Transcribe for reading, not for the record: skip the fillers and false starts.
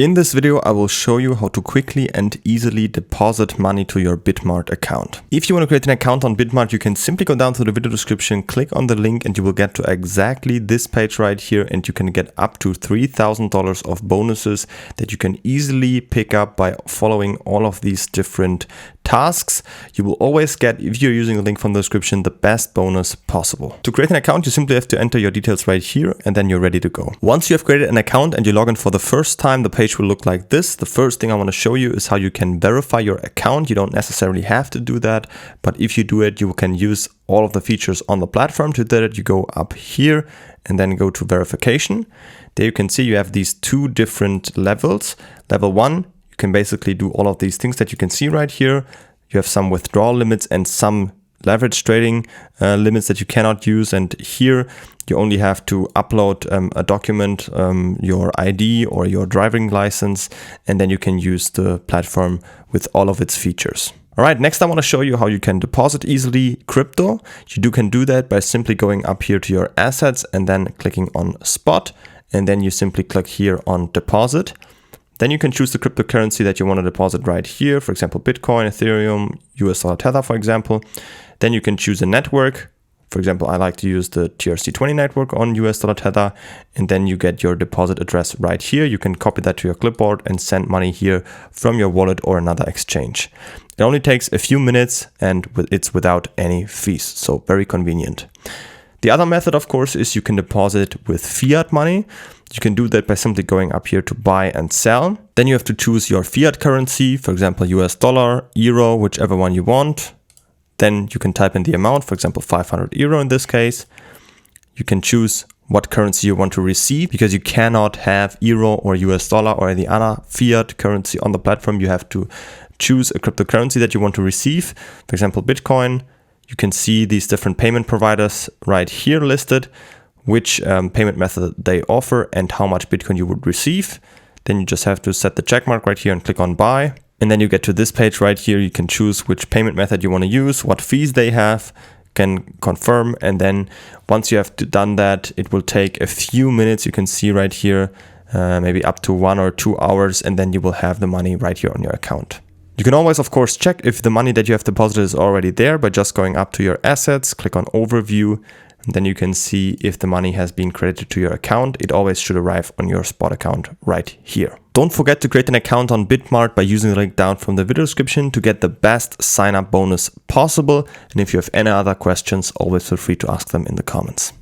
In this video, I will show you how to quickly and easily deposit money to your BitMart account. If you want to create an account on BitMart, you can simply go down to the video description, click on the link, and you will get to exactly this page right here, and you can get up to $3,000 of bonuses that you can easily pick up by following all of these different tasks. You will always get, if you're using the link from the description, the best bonus possible. To create an account, you simply have to enter your details right here, and then you're ready to go. Once you have created an account and you log in for the first time, the page will look like this. The first thing I want to show you is how you can verify your account. You don't necessarily have to do that, but if you do it, you can use all of the features on the platform. To do that, you go up here and then go to verification. There you can see you have these two different levels. Level 1, you can basically do all of these things that you can see right here. You have some withdrawal limits and some leverage trading limits that you cannot use, and here you only have to upload a document, your ID or your driving license, and then you can use the platform with all of its features. All right, next I want to show you how you can deposit easily crypto. You can do that by simply going up here to your assets and then clicking on spot, and then you simply click here on deposit. Then you can choose the cryptocurrency that you want to deposit right here. For example, Bitcoin, Ethereum, US dollar Tether, for example. Then you can choose a network. For example, I like to use the TRC20 network on US dollar Tether. And then you get your deposit address right here. You can copy that to your clipboard and send money here from your wallet or another exchange. It only takes a few minutes and it's without any fees. So very convenient. The other method, of course, is you can deposit with fiat money. You can do that by simply going up here to buy and sell. Then you have to choose your fiat currency, for example, US dollar, euro, whichever one you want. Then you can type in the amount, for example, 500 euro in this case. You can choose what currency you want to receive, because you cannot have euro or US dollar or any other fiat currency on the platform. You have to choose a cryptocurrency that you want to receive, for example, Bitcoin. You can see these different payment providers right here listed, which payment method they offer and how much Bitcoin you would receive. Then you just have to set the check mark right here and click on buy. And then you get to this page right here. You can choose which payment method you want to use, what fees they have, can confirm. And then once you have done that, it will take a few minutes. You can see right here, maybe up to 1 or 2 hours, and then you will have the money right here on your account. You can always, of course, check if the money that you have deposited is already there by just going up to your assets, click on overview, and then you can see if the money has been credited to your account. It always should arrive on your spot account right here. Don't forget to create an account on BitMart by using the link down from the video description to get the best sign-up bonus possible. And if you have any other questions, always feel free to ask them in the comments.